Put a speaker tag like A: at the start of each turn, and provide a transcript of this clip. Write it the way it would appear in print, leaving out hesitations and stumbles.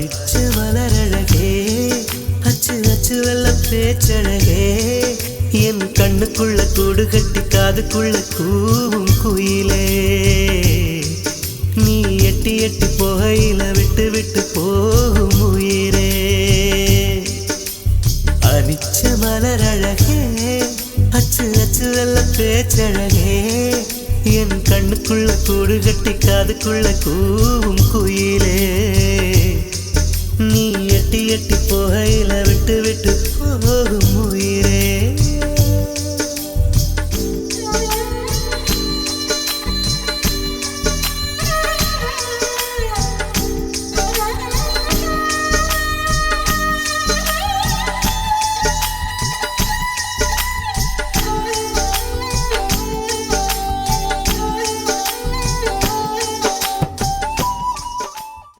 A: அனிச்ச மலரழகே அச்சு அச்சு வெள்ள பேச்சழகே என் கண்ணுக்குள்ள கூடு கட்டி காதுக்குள்ள கூவும் குயிலே நீ எட்டி எட்டி போகையில விட்டு விட்டு போகும் உயிரே அனிச்ச மலரழகே அச்சு அச்சு வெள்ள பேச்சழகே என் கண்ணுக்குள்ள கூடு கட்டி காதுக்குள்ள கூ